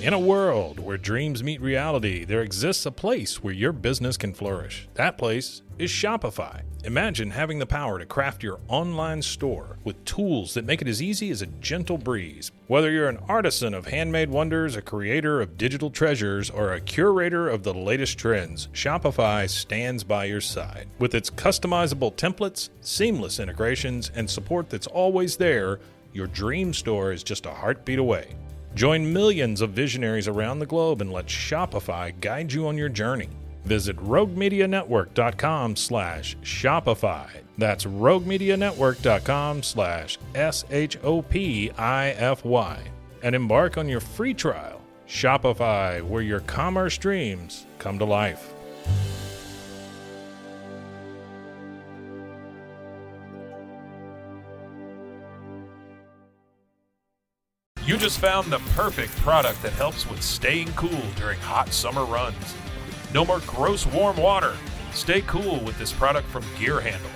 In a world where dreams meet reality, there exists a place where your business can flourish. That place is Shopify. Imagine having the power to craft your online store with tools that make it as easy as a gentle breeze. Whether you're an artisan of handmade wonders, a creator of digital treasures, or a curator of the latest trends, Shopify stands by your side. With its customizable templates, seamless integrations, and support that's always there, your dream store is just a heartbeat away. Join millions of visionaries around the globe and let Shopify guide you on your journey. Visit roguemedianetwork.com/Shopify. That's roguemedianetwork.com/SHOPIFY. And embark on your free trial. Shopify, where your commerce dreams come to life. You just found the perfect product that helps with staying cool during hot summer runs. No more gross warm water. Stay cool with this product from Gear Handle.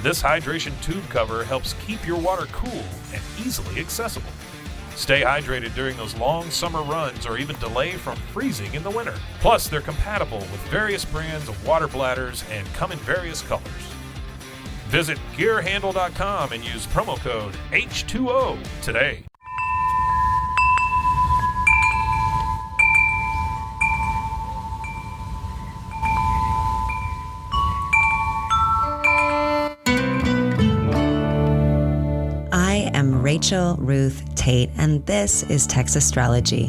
This hydration tube cover helps keep your water cool and easily accessible. Stay hydrated during those long summer runs or even delay from freezing in the winter. Plus, they're compatible with various brands of water bladders and come in various colors. Visit gearhandle.com and use promo code H2O today. I am Rachel Ruth Tate, and this is Text Astrology.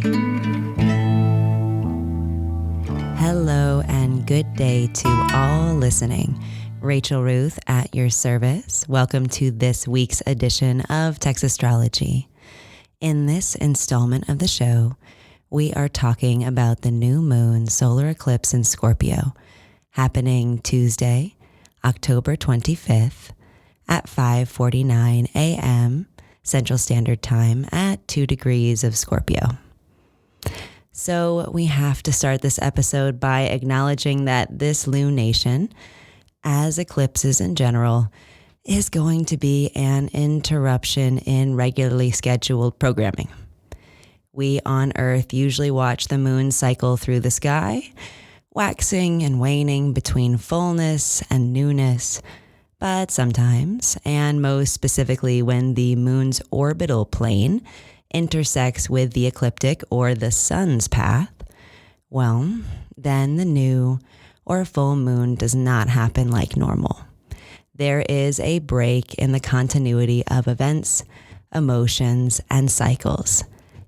Hello and good day to all listening. Rachel Ruth at your service. Welcome to this week's edition of Text Astrology. In this installment of the show, we are talking about the new moon solar eclipse in Scorpio, happening Tuesday, October 25th, at 5:49 a.m. Central Standard Time at 2 degrees of Scorpio. So we have to start this episode by acknowledging that this lunation, as eclipses in general, is going to be an interruption in regularly scheduled programming. We on Earth usually watch the moon cycle through the sky, waxing and waning between fullness and newness. But sometimes, and most specifically when the moon's orbital plane intersects with the ecliptic or the sun's path, well, then the new or full moon does not happen like normal. There is a break in the continuity of events, emotions, and cycles.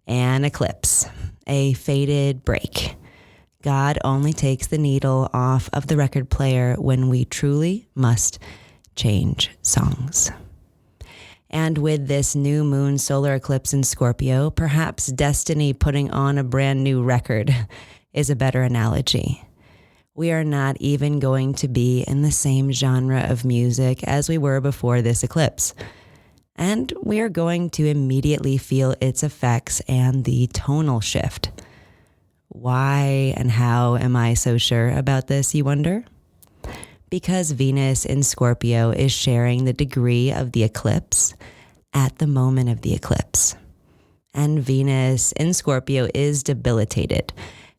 An eclipse, a fated break. God only takes the needle off of the record player when we truly must change songs. And with this new moon solar eclipse in Scorpio, perhaps destiny putting on a brand new record is a better analogy. We are not even going to be in the same genre of music as we were before this eclipse. And we are going to immediately feel its effects and the tonal shift. Why and how am I so sure about this, you wonder? Because Venus in Scorpio is sharing the degree of the eclipse at the moment of the eclipse. And Venus in Scorpio is debilitated.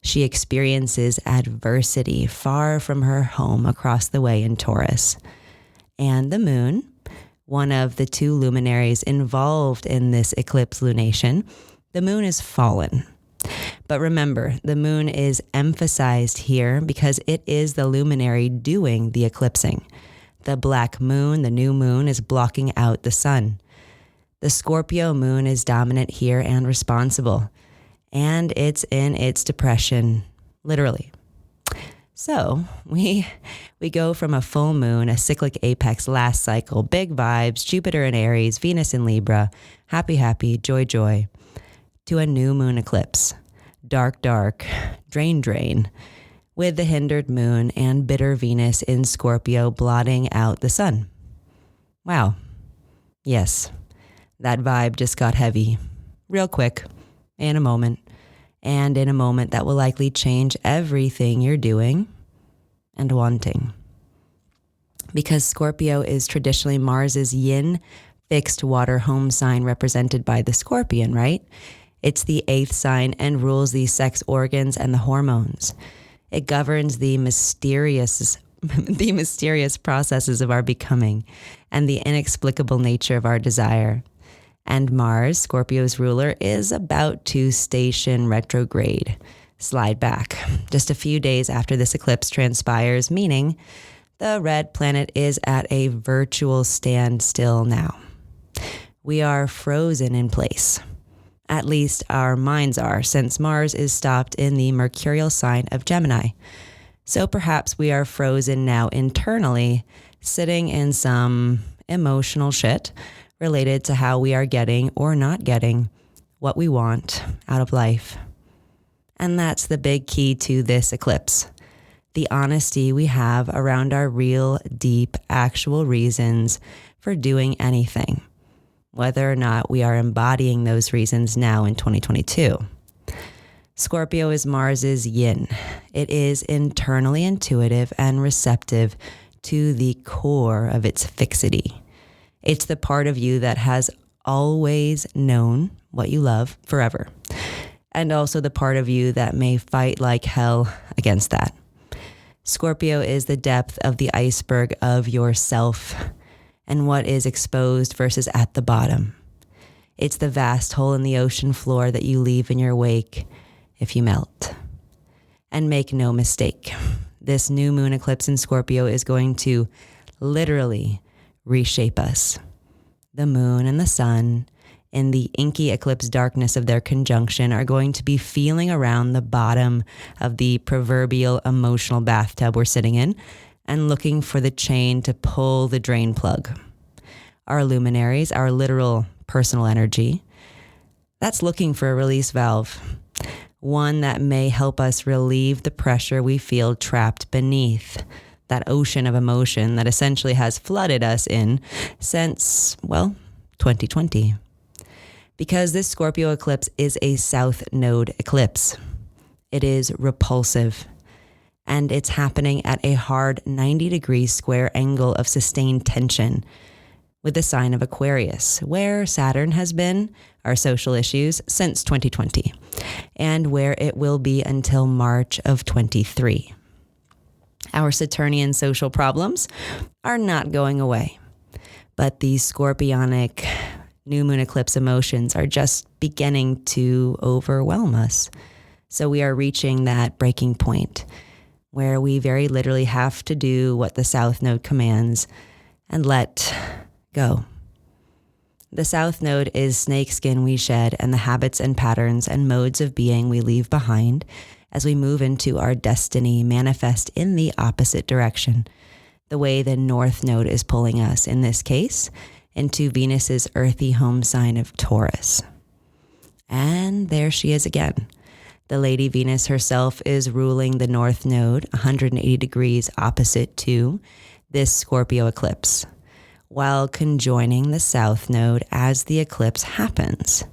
She experiences adversity far from her home across the way in Taurus. And the moon, one of the two luminaries involved in this eclipse lunation, the moon is fallen. But remember, the moon is emphasized here because it is the luminary doing the eclipsing. The black moon, the new moon, is blocking out the sun. The Scorpio moon is dominant here and responsible. And it's in its depression, literally. So we go from a full moon, a cyclic apex last cycle, big vibes, Jupiter in Aries, Venus in Libra, happy, happy, joy, joy, to a new moon eclipse. Dark, dark, drain, drain, with the hindered moon and bitter Venus in Scorpio blotting out the sun. Wow. Yes, that vibe just got heavy, real quick, in a moment, and in a moment that will likely change everything you're doing and wanting. Because Scorpio is traditionally Mars's yin fixed water home sign represented by the scorpion, right? It's the 8th sign and rules the sex organs and the hormones. It governs the mysterious processes of our becoming and the inexplicable nature of our desire. And Mars, Scorpio's ruler, is about to station retrograde, slide back, just a few days after this eclipse transpires, meaning the red planet is at a virtual standstill now. We are frozen in place. At least our minds are, since Mars is stopped in the mercurial sign of Gemini. So perhaps we are frozen now internally, sitting in some emotional shit related to how we are getting or not getting what we want out of life. And that's the big key to this eclipse. The honesty we have around our real, deep, actual reasons for doing anything, whether or not we are embodying those reasons now in 2022. Scorpio is Mars's yin. It is internally intuitive and receptive to the core of its fixity. It's the part of you that has always known what you love forever, and also the part of you that may fight like hell against that. Scorpio is the depth of the iceberg of yourself and what is exposed versus at the bottom. It's the vast hole in the ocean floor that you leave in your wake if you melt. And make no mistake, this new moon eclipse in Scorpio is going to literally reshape us. The moon and the sun, in the inky eclipse darkness of their conjunction, are going to be feeling around the bottom of the proverbial emotional bathtub we're sitting in and looking for the chain to pull the drain plug. Our luminaries, our literal personal energy, that's looking for a release valve, one that may help us relieve the pressure we feel trapped beneath that ocean of emotion that essentially has flooded us in since, 2020. Because this Scorpio eclipse is a south node eclipse. It is repulsive, and it's happening at a hard 90-degree square angle of sustained tension with the sign of Aquarius, where Saturn has been, our social issues, since 2020, and where it will be until March of 23. Our Saturnian social problems are not going away, but these scorpionic new moon eclipse emotions are just beginning to overwhelm us. So we are reaching that breaking point where we very literally have to do what the South Node commands and let go. The South Node is snakeskin we shed and the habits and patterns and modes of being we leave behind as we move into our destiny manifest in the opposite direction, the way the North Node is pulling us, in this case, into Venus's earthy home sign of Taurus. And there she is again. The Lady Venus herself is ruling the North Node 180 degrees opposite to this Scorpio eclipse, while conjoining the South Node as the eclipse happens.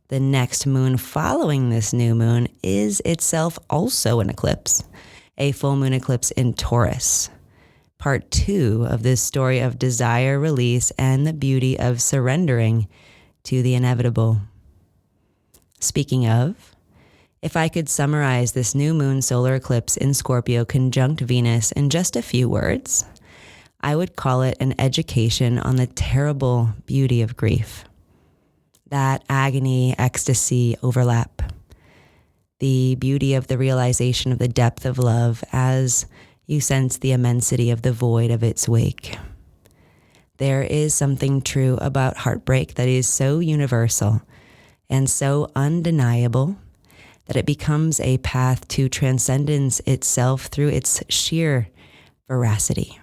The next moon following this new moon is itself also an eclipse, a full moon eclipse in Taurus. Part 2 of this story of desire, release, and the beauty of surrendering to the inevitable. Speaking of, if I could summarize this new moon solar eclipse in Scorpio conjunct Venus in just a few words, I would call it an education on the terrible beauty of grief. That agony, ecstasy overlap. The beauty of the realization of the depth of love as you sense the immensity of the void of its wake. There is something true about heartbreak that is so universal and so undeniable that it becomes a path to transcendence itself through its sheer veracity.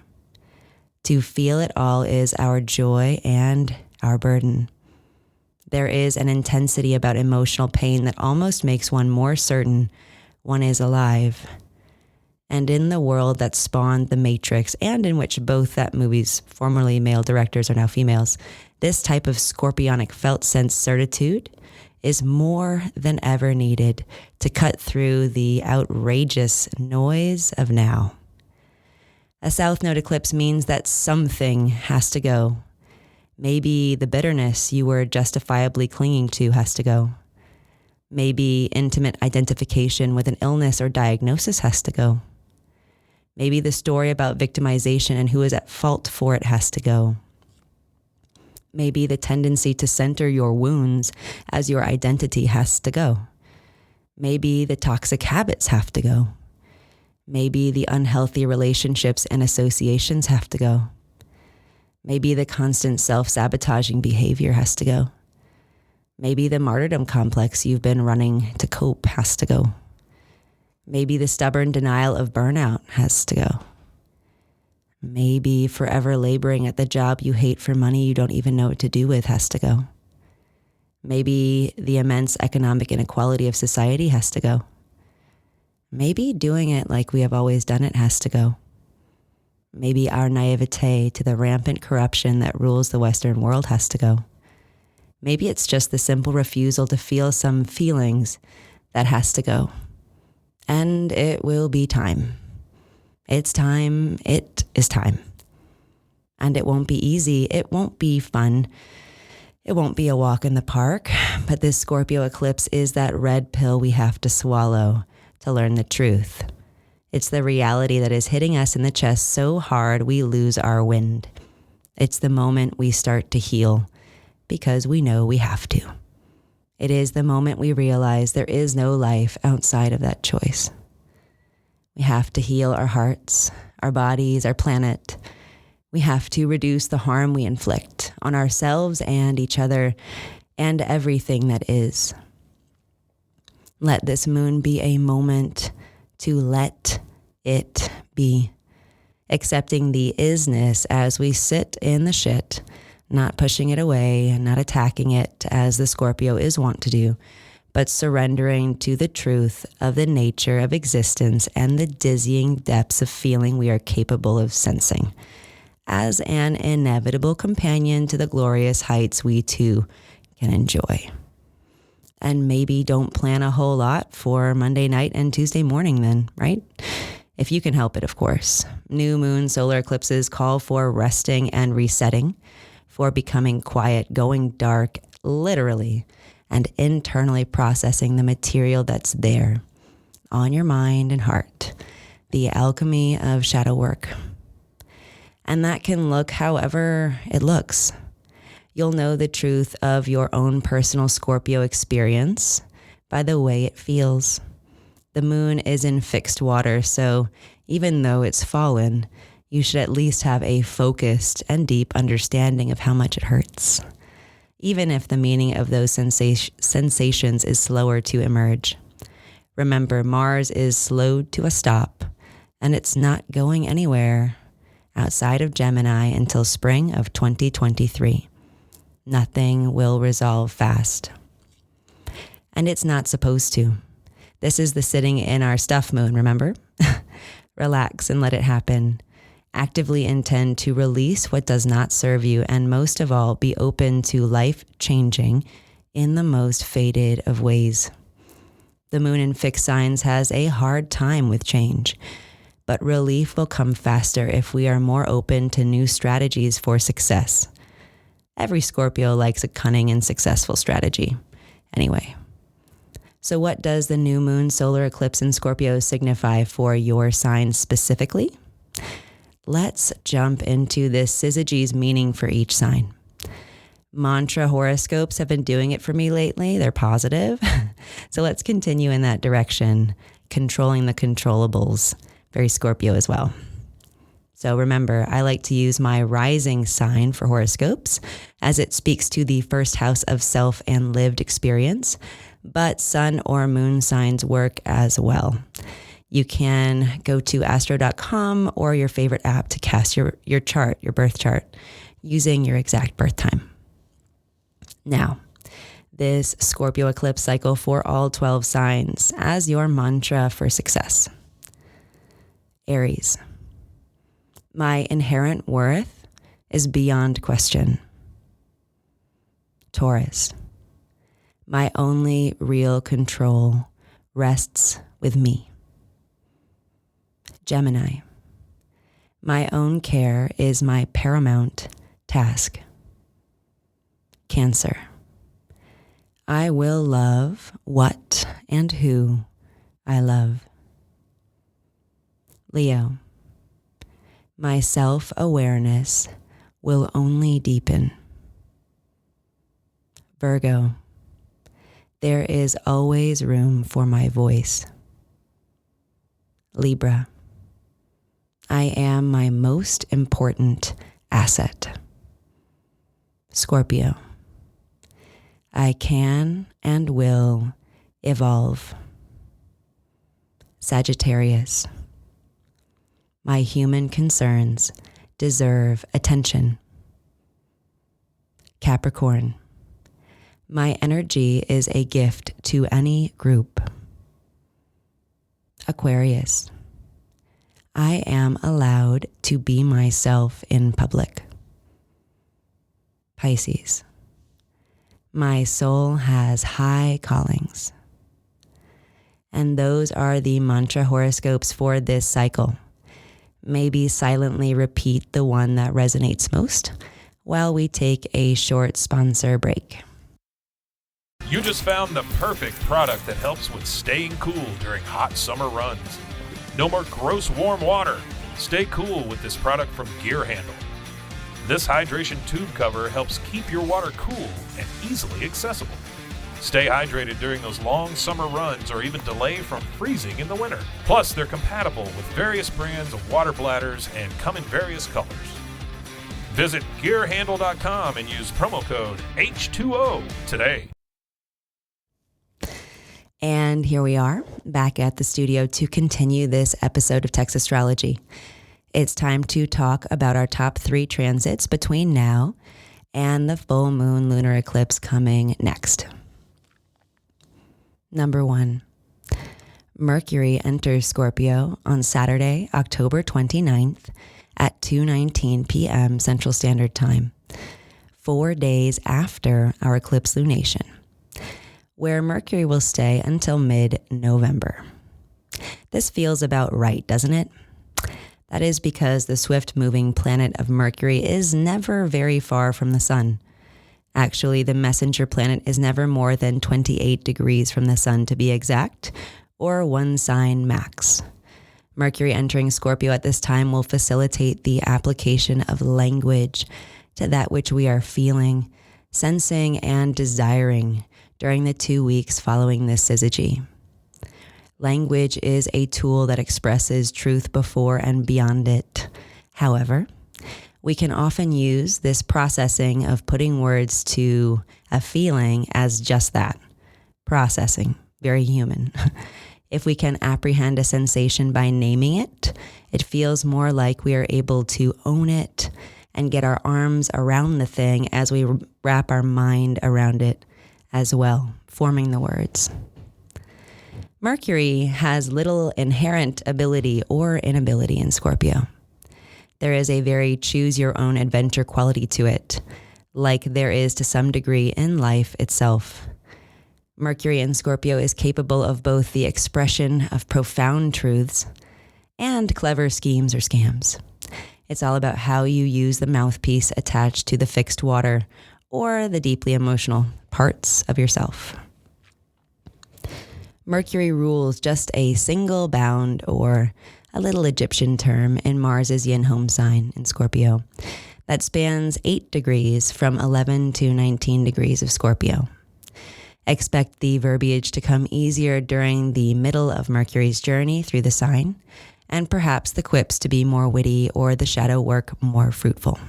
To feel it all is our joy and our burden. There is an intensity about emotional pain that almost makes one more certain one is alive. And in the world that spawned The Matrix, and in which both that movie's formerly male directors are now females, this type of scorpionic felt sense certitude is more than ever needed to cut through the outrageous noise of now. A South Node eclipse means that something has to go. Maybe the bitterness you were justifiably clinging to has to go. Maybe intimate identification with an illness or diagnosis has to go. Maybe the story about victimization and who is at fault for it has to go. Maybe the tendency to center your wounds as your identity has to go. Maybe the toxic habits have to go. Maybe the unhealthy relationships and associations have to go. Maybe the constant self-sabotaging behavior has to go. Maybe the martyrdom complex you've been running to cope has to go. Maybe the stubborn denial of burnout has to go. Maybe forever laboring at the job you hate for money you don't even know what to do with has to go. Maybe the immense economic inequality of society has to go. Maybe doing it like we have always done it has to go. Maybe our naivete to the rampant corruption that rules the Western world has to go. Maybe it's just the simple refusal to feel some feelings that has to go. And it will be time. It's time. It is time. And it won't be easy. It won't be fun. It won't be a walk in the park. But this Scorpio eclipse is that red pill we have to swallow to learn the truth. It's the reality that is hitting us in the chest so hard we lose our wind. It's the moment we start to heal because we know we have to. It is the moment we realize there is no life outside of that choice. We have to heal our hearts, our bodies, our planet. We have to reduce the harm we inflict on ourselves and each other and everything that is. Let this moon be a moment to let it be, accepting the isness as we sit in the shit, not pushing it away, not attacking it as the Scorpio is wont to do, but surrendering to the truth of the nature of existence and the dizzying depths of feeling we are capable of sensing as an inevitable companion to the glorious heights we too can enjoy. And maybe don't plan a whole lot for Monday night and Tuesday morning then, right? If you can help it, of course. New moon solar eclipses call for resting and resetting, for becoming quiet, going dark, literally, and internally processing the material that's there on your mind and heart, the alchemy of shadow work. And that can look however it looks. You'll know the truth of your own personal Scorpio experience by the way it feels. The moon is in fixed water, so even though it's fallen, you should at least have a focused and deep understanding of how much it hurts, even if the meaning of those sensations is slower to emerge. Remember, Mars is slowed to a stop, and it's not going anywhere outside of Gemini until spring of 2023. Nothing will resolve fast. And it's not supposed to. This is the sitting in our stuff moon, remember? Relax and let it happen. Actively intend to release what does not serve you, and most of all, be open to life changing in the most faded of ways. The moon in fixed signs has a hard time with change, but relief will come faster if we are more open to new strategies for success. Every Scorpio likes a cunning and successful strategy. Anyway, so what does the new moon solar eclipse in Scorpio signify for your sign specifically? Let's jump into this syzygy's meaning for each sign. Mantra horoscopes have been doing it for me lately. They're positive. So let's continue in that direction, controlling the controllables. Very Scorpio as well. So remember, I like to use my rising sign for horoscopes as it speaks to the first house of self and lived experience, but sun or moon signs work as well. You can go to astro.com or your favorite app to cast your chart, your birth chart, using your exact birth time. Now, this Scorpio eclipse cycle for all 12 signs as your mantra for success. Aries. My inherent worth is beyond question. Taurus. My only real control rests with me. Gemini. My own care is my paramount task. Cancer. I will love what and who I love. Leo, my self-awareness will only deepen. Virgo, there is always room for my voice. Libra, I am my most important asset. Scorpio, I can and will evolve. Sagittarius, my human concerns deserve attention. Capricorn, my energy is a gift to any group. Aquarius, I am allowed to be myself in public. Pisces, my soul has high callings. And those are the mantra horoscopes for this cycle. Maybe silently repeat the one that resonates most while we take a short sponsor break. You just found the perfect product that helps with staying cool during hot summer runs. No more gross warm water. Stay cool with this product from Gear Handle. This hydration tube cover helps keep your water cool and easily accessible. Stay hydrated during those long summer runs or even delay from freezing in the winter. Plus, they're compatible with various brands of water bladders and come in various colors. Visit gearhandle.com and use promo code H2O today. And here we are, back at the studio to continue this episode of Text Astrology. It's time to talk about our top 3 transits between now and the full moon lunar eclipse coming next. Number 1, Mercury enters Scorpio on Saturday, October 29th at 2:19 p.m. Central Standard Time, 4 days after our eclipse lunation, where Mercury will stay until mid-November. This feels about right, doesn't it? That is because the swift-moving planet of Mercury is never very far from the sun. Actually, the messenger planet is never more than 28 degrees from the sun to be exact, or 1 sign max. Mercury entering Scorpio at this time will facilitate the application of language to that which we are feeling, sensing, and desiring during the 2 weeks following this syzygy. Language is a tool that expresses truth before and beyond it. However, we can often use this processing of putting words to a feeling as just that, processing, very human. If we can apprehend a sensation by naming it, it feels more like we are able to own it and get our arms around the thing as we wrap our mind around it as well, forming the words. Mercury has little inherent ability or inability in Scorpio. There is a very choose-your-own adventure quality to it, like there is to some degree in life itself. Mercury in Scorpio is capable of both the expression of profound truths and clever schemes or scams. It's all about how you use the mouthpiece attached to the fixed water or the deeply emotional parts of yourself. Mercury rules just a single bound, or a little Egyptian term, in Mars's yin home sign in Scorpio that spans 8 degrees from 11 to 19 degrees of Scorpio. Expect the verbiage to come easier during the middle of Mercury's journey through the sign, and perhaps the quips to be more witty or the shadow work more fruitful.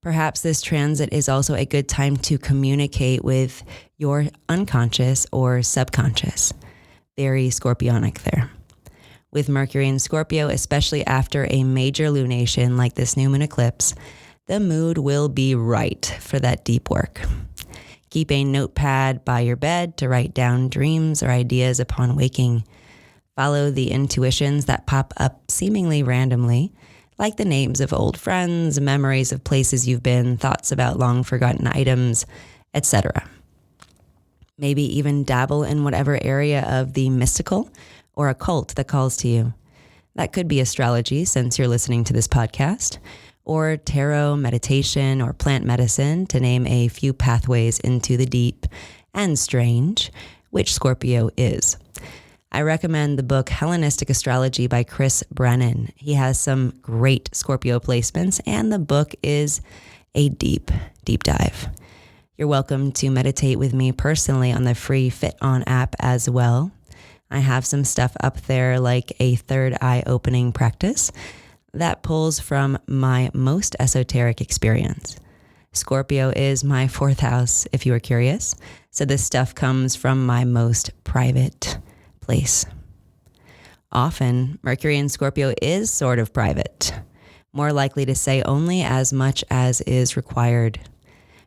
Perhaps this transit is also a good time to communicate with your unconscious or subconscious. Very Scorpionic there. With Mercury in Scorpio, especially after a major lunation like this new moon eclipse, the mood will be right for that deep work. Keep a notepad by your bed to write down dreams or ideas upon waking. Follow the intuitions that pop up seemingly randomly, like the names of old friends, memories of places you've been, thoughts about long forgotten items, etc. Maybe even dabble in whatever area of the mystical or occult that calls to you. That could be astrology, since you're listening to this podcast, or tarot, meditation, or plant medicine, to name a few pathways into the deep and strange, which Scorpio is. I recommend the book Hellenistic Astrology by Chris Brennan. He has some great Scorpio placements, and the book is a deep, deep dive. You're welcome to meditate with me personally on the free Fit On app as well. I have some stuff up there like a third eye opening practice that pulls from my most esoteric experience. Scorpio is my fourth house, if you are curious. So this stuff comes from my most private place. Often, Mercury in Scorpio is sort of private, more likely to say only as much as is required,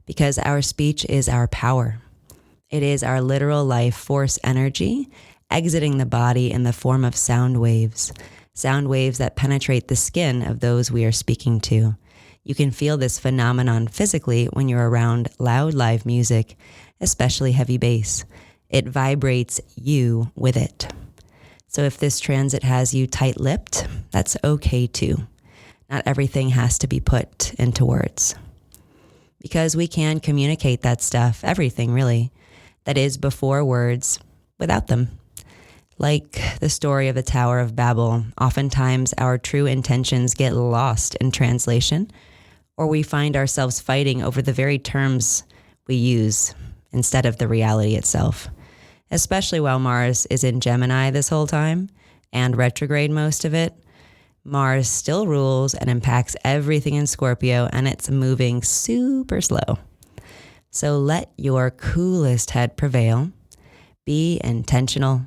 because our speech is our power. It is our literal life force energy exiting the body in the form of sound waves that penetrate the skin of those we are speaking to. You can feel this phenomenon physically when you're around loud live music, especially heavy bass. It vibrates you with it. So if this transit has you tight-lipped, that's okay too. Not everything has to be put into words. Because we can communicate that stuff, everything really, that is before words, without them. Like the story of the Tower of Babel, oftentimes our true intentions get lost in translation, or we find ourselves fighting over the very terms we use instead of the reality itself. Especially while Mars is in Gemini this whole time and retrograde most of it, Mars still rules and impacts everything in Scorpio, and it's moving super slow. So let your coolest head prevail, be intentional,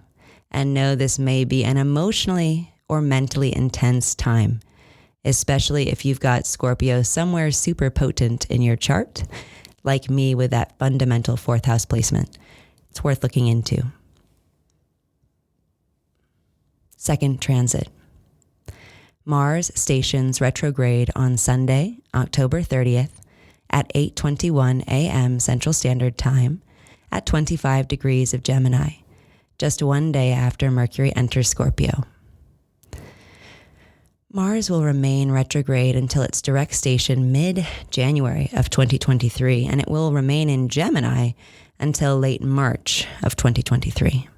and know this may be an emotionally or mentally intense time, especially if you've got Scorpio somewhere super potent in your chart, like me with that fundamental fourth house placement. It's worth looking into. Second transit. Mars stations retrograde on Sunday, October 30th at 8:21 a.m. Central Standard Time at 25 degrees of Gemini, just one day after Mercury enters Scorpio. Mars will remain retrograde until its direct station mid-January of 2023, and it will remain in Gemini until late March of 2023.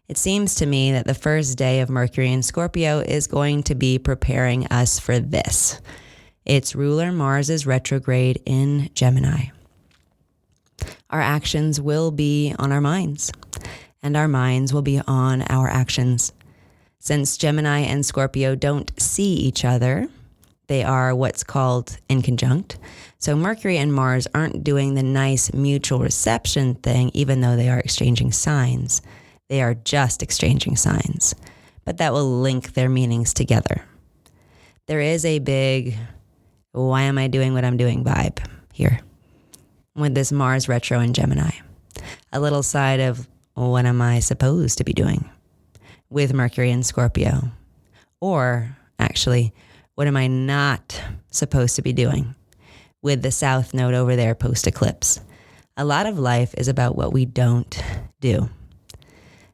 It seems to me that the first day of Mercury in Scorpio is going to be preparing us for this. Its ruler Mars is retrograde in Gemini. Our actions will be on our minds, and our minds will be on our actions. Since Gemini and Scorpio don't see each other, they are what's called inconjunct. So Mercury and Mars aren't doing the nice mutual reception thing, even though they are exchanging signs. They are just exchanging signs, but that will link their meanings together. There is a big, why am I doing what I'm doing vibe here with this Mars retro in Gemini. A little side of, what am I supposed to be doing with Mercury in Scorpio? Or actually, what am I not supposed to be doing with the South Node over there post-eclipse? A lot of life is about what we don't do.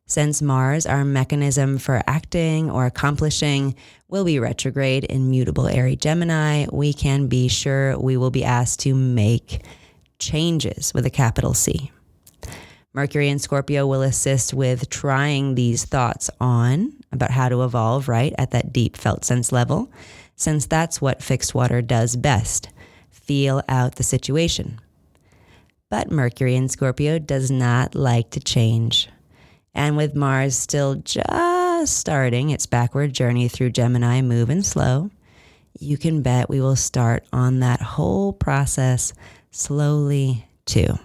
Since Mars, our mechanism for acting or accomplishing, will be retrograde in mutable Aries Gemini, we can be sure we will be asked to make changes with a capital C. Mercury in Scorpio will assist with trying these thoughts on about how to evolve, right, at that deep felt sense level, since that's what fixed water does best, feel out the situation. But Mercury in Scorpio does not like to change. And with Mars still just starting its backward journey through Gemini, moving slow, you can bet we will start on that whole process slowly too.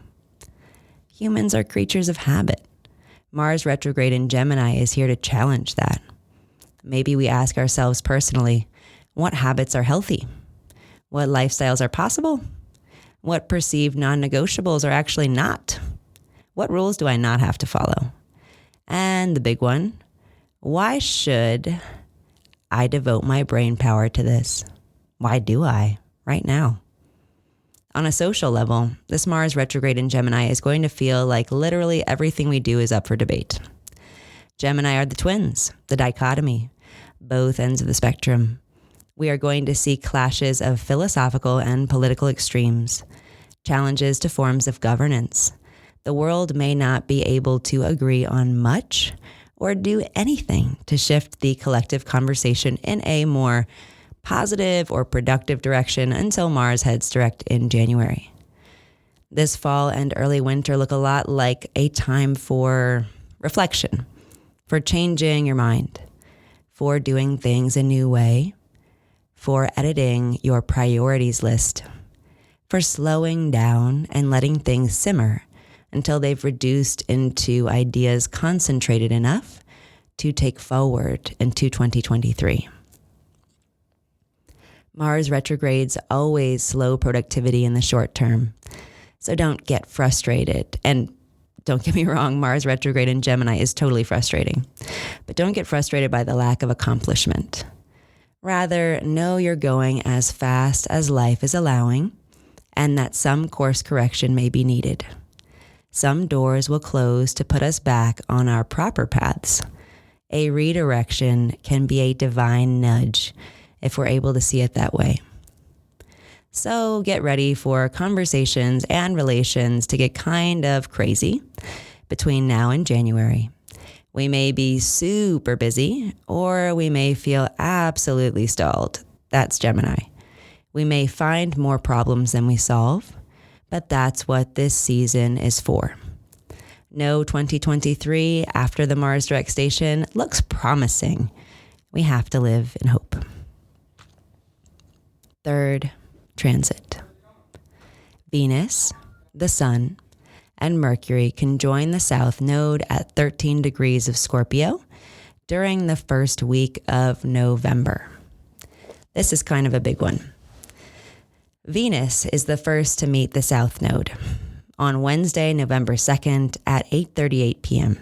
Humans are creatures of habit. Mars retrograde in Gemini is here to challenge that. Maybe we ask ourselves personally, what habits are healthy? What lifestyles are possible? What perceived non-negotiables are actually not? What rules do I not have to follow? And the big one, why should I devote my brain power to this? Why do I right now? On a social level, this Mars retrograde in Gemini is going to feel like literally everything we do is up for debate. Gemini are the twins, the dichotomy, both ends of the spectrum. We are going to see clashes of philosophical and political extremes, challenges to forms of governance, the world may not be able to agree on much or do anything to shift the collective conversation in a more positive or productive direction until Mars heads direct in January. This fall and early winter look a lot like a time for reflection, for changing your mind, for doing things a new way, for editing your priorities list, for slowing down and letting things simmer until they've reduced into ideas concentrated enough to take forward into 2023. Mars retrogrades always slow productivity in the short term, so don't get frustrated. And don't get me wrong, Mars retrograde in Gemini is totally frustrating, but don't get frustrated by the lack of accomplishment. Rather, know you're going as fast as life is allowing and that some course correction may be needed. Some doors will close to put us back on our proper paths. A redirection can be a divine nudge if we're able to see it that way. So get ready for conversations and relations to get kind of crazy between now and January. We may be super busy, or we may feel absolutely stalled. That's Gemini. We may find more problems than we solve, but that's what this season is for. No 2023 after the Mars direct station looks promising. We have to live in hope. Third transit. Venus, the Sun, and Mercury conjoin the South Node at 13 degrees of Scorpio during the first week of November. This is kind of a big one. Venus is the first to meet the South Node on Wednesday, November 2nd at 8:38 p.m.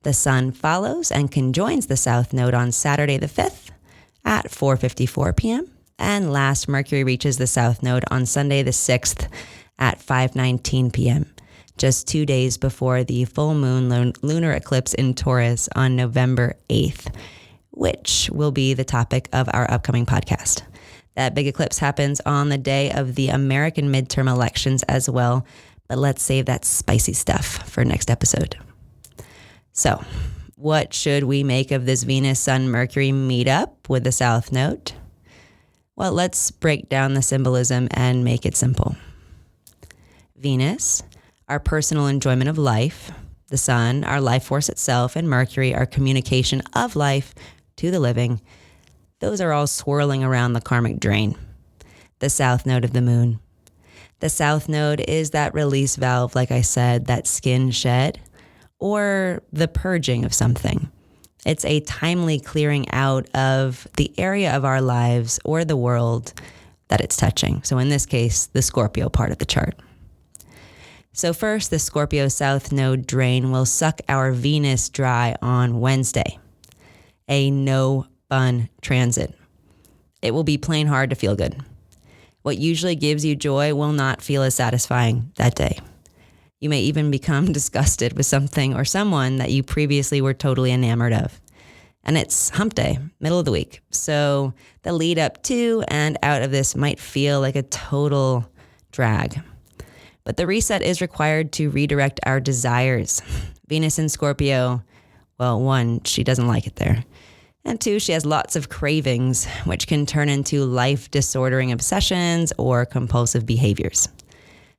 The Sun follows and conjoins the South Node on Saturday the 5th at 4:54 p.m. And last, Mercury reaches the South Node on Sunday the 6th at 5:19 p.m., just 2 days before the full moon lunar eclipse in Taurus on November 8th, which will be the topic of our upcoming podcast. That big eclipse happens on the day of the American midterm elections as well, but let's save that spicy stuff for next episode. So, what should we make of this Venus-Sun-Mercury meetup with the South Node? Well, let's break down the symbolism and make it simple. Venus, our personal enjoyment of life, the Sun, our life force itself, and Mercury, our communication of life to the living. Those are all swirling around the karmic drain, the South Node of the Moon. The South Node is that release valve, like I said, that skin shed, or the purging of something. It's a timely clearing out of the area of our lives or the world that it's touching. So in this case, the Scorpio part of the chart. So first, the Scorpio South Node drain will suck our Venus dry on Wednesday. A no fun transit. It will be plain hard to feel good. What usually gives you joy will not feel as satisfying that day. You may even become disgusted with something or someone that you previously were totally enamored of. And it's hump day, middle of the week. So the lead up to and out of this might feel like a total drag. But the reset is required to redirect our desires. Venus in Scorpio, well, one, she doesn't like it there. And two, she has lots of cravings, which can turn into life-disordering obsessions or compulsive behaviors.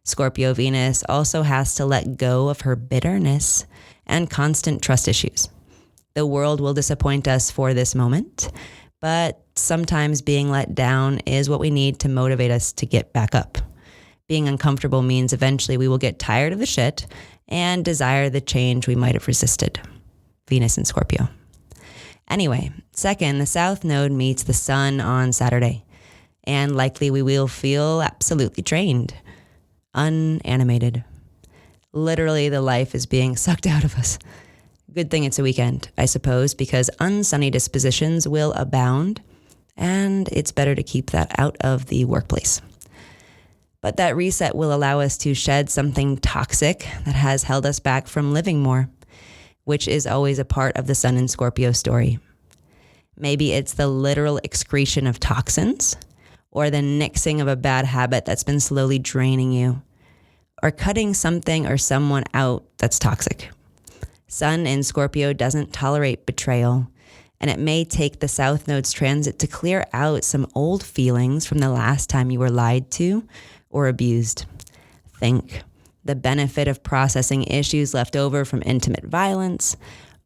Scorpio Venus also has to let go of her bitterness and constant trust issues. The world will disappoint us for this moment, but sometimes being let down is what we need to motivate us to get back up. Being uncomfortable means eventually we will get tired of the shit and desire the change we might have resisted. Venus in Scorpio. Anyway, second, the South Node meets the Sun on Saturday, and likely we will feel absolutely drained, unanimated. Literally, the life is being sucked out of us. Good thing it's a weekend, I suppose, because unsunny dispositions will abound, and it's better to keep that out of the workplace. But that reset will allow us to shed something toxic that has held us back from living more, which is always a part of the Sun in Scorpio story. Maybe it's the literal excretion of toxins, or the nixing of a bad habit that's been slowly draining you. or cutting something or someone out that's toxic. Sun in Scorpio doesn't tolerate betrayal, and it may take the South Node's transit to clear out some old feelings from the last time you were lied to or abused. Think the benefit of processing issues left over from intimate violence,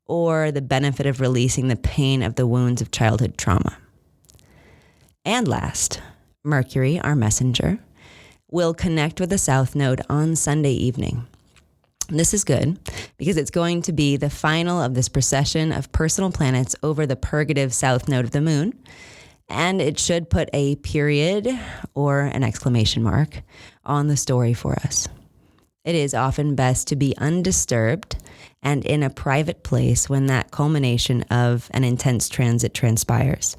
or the benefit of releasing the pain of the wounds of childhood trauma. And last, Mercury, our messenger, will connect with the South Node on Sunday evening. This is good because it's going to be the final of this procession of personal planets over the purgative South Node of the Moon, and it should put a period or an exclamation mark on the story for us. It is often best to be undisturbed and in a private place when that culmination of an intense transit transpires.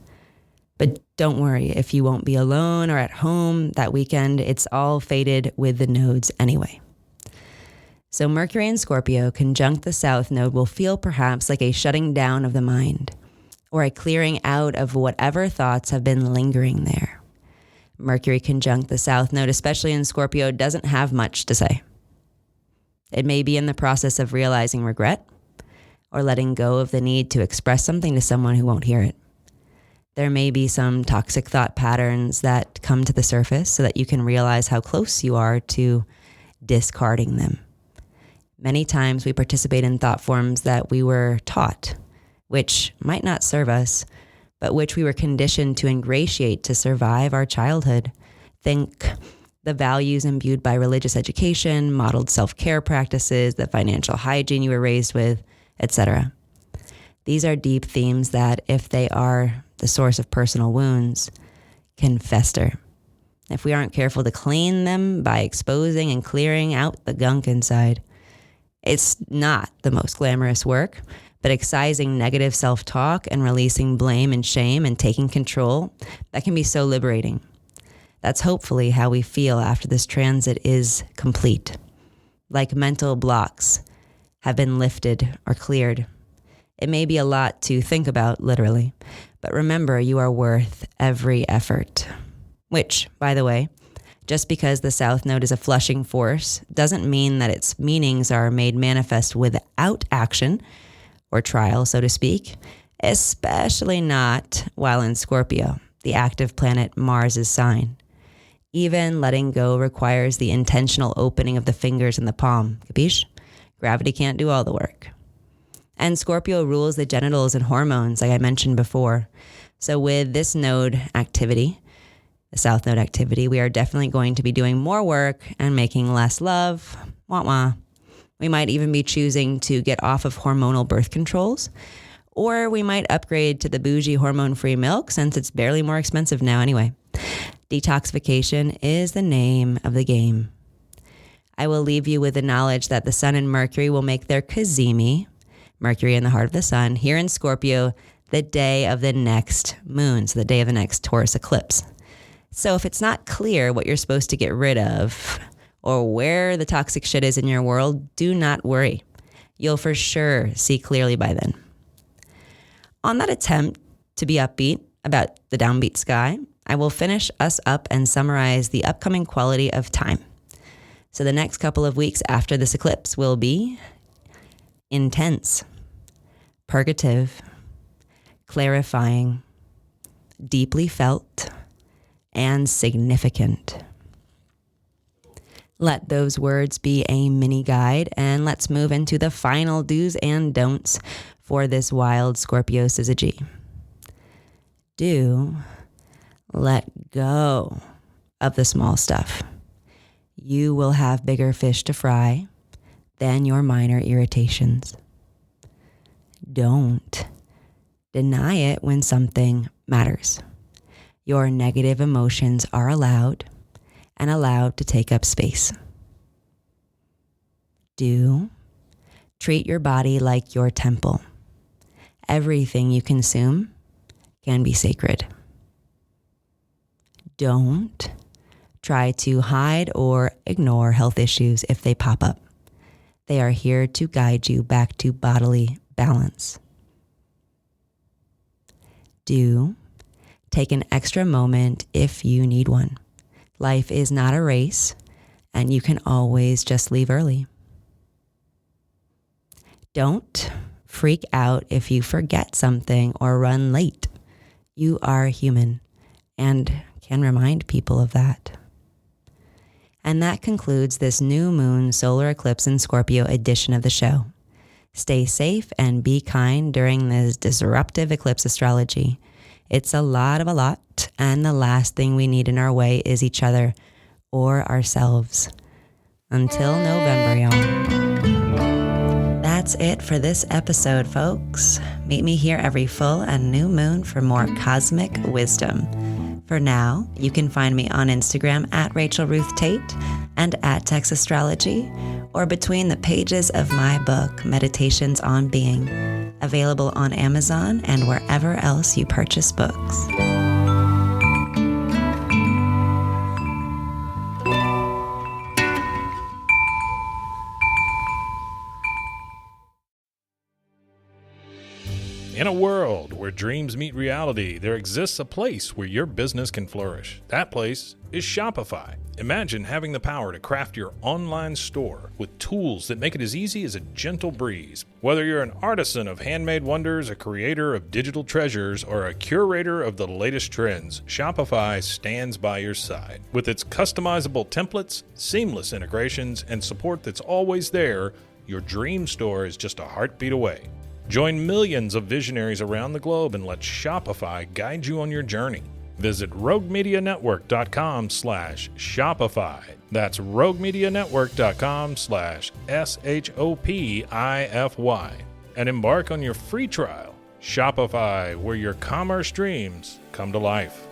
But don't worry if you won't be alone or at home that weekend. It's all fated with the nodes anyway. So Mercury in Scorpio conjunct the South Node will feel perhaps like a shutting down of the mind or a clearing out of whatever thoughts have been lingering there. Mercury conjunct the South Node, especially in Scorpio, doesn't have much to say. It may be in the process of realizing regret or letting go of the need to express something to someone who won't hear it. There may be some toxic thought patterns that come to the surface so that you can realize how close you are to discarding them. Many times we participate in thought forms that we were taught, which might not serve us, but which we were conditioned to ingratiate to survive our childhood. Think the values imbued by religious education, modeled self-care practices, the financial hygiene you were raised with, etc. These are deep themes that, if they are the source of personal wounds, can fester. If we aren't careful to clean them by exposing and clearing out the gunk inside. It's not the most glamorous work, but excising negative self-talk and releasing blame and shame and taking control, that can be so liberating. That's hopefully how we feel after this transit is complete. Like mental blocks have been lifted or cleared. It may be a lot to think about, literally, but remember you are worth every effort. Which, by the way, just because the South Node is a flushing force doesn't mean that its meanings are made manifest without action or trial, so to speak, especially not while in Scorpio, the active planet Mars' sign. Even letting go requires the intentional opening of the fingers and the palm, capiche? Gravity can't do all the work. And Scorpio rules the genitals and hormones, like I mentioned before. So with this node activity, the South Node activity, we are definitely going to be doing more work and making less love. Wah wah. We might even be choosing to get off of hormonal birth controls, or we might upgrade to the bougie hormone-free milk since it's barely more expensive now anyway. Detoxification is the name of the game. I will leave you with the knowledge that the Sun and Mercury will make their Cazimi, Mercury in the heart of the Sun, here in Scorpio, the day of the next moon, so the day of the next Taurus eclipse. So if it's not clear what you're supposed to get rid of or where the toxic shit is in your world, do not worry. You'll for sure see clearly by then. On that attempt to be upbeat about the downbeat sky, I will finish us up and summarize the upcoming quality of time. So the next couple of weeks after this eclipse will be intense, purgative, clarifying, deeply felt, and significant. Let those words be a mini guide, and let's move into the final do's and don'ts for this wild Scorpio syzygy. Do let go of the small stuff. You will have bigger fish to fry than your minor irritations. Don't deny it when something matters. Your negative emotions are allowed and allowed to take up space. Do treat your body like your temple. Everything you consume can be sacred. Don't try to hide or ignore health issues if they pop up. They are here to guide you back to bodily balance. Do take an extra moment if you need one. Life is not a race, and you can always just leave early. Don't freak out if you forget something or run late. You are human and can remind people of that. And that concludes this new moon solar eclipse in Scorpio edition of the show. Stay safe and be kind during this disruptive eclipse astrology. It's a lot, and the last thing we need in our way is each other or ourselves. Until November, y'all. That's it for this episode, folks. Meet me here every full and new moon for more cosmic wisdom. For now, you can find me on Instagram at Rachel Ruth Tate and at Text Astrology, or between the pages of my book, Meditations on Being, available on Amazon and wherever else you purchase books. In a world where dreams meet reality, there exists a place where your business can flourish. That place is Shopify. Imagine having the power to craft your online store with tools that make it as easy as a gentle breeze. Whether you're an artisan of handmade wonders, a creator of digital treasures, or a curator of the latest trends, Shopify stands by your side. With its customizable templates, seamless integrations, and support that's always there, your dream store is just a heartbeat away. Join millions of visionaries around the globe and let Shopify guide you on your journey. Visit roguemedianetwork.com/Shopify. That's roguemedianetwork.com/SHOPIFY. And embark on your free trial. Shopify, where your commerce dreams come to life.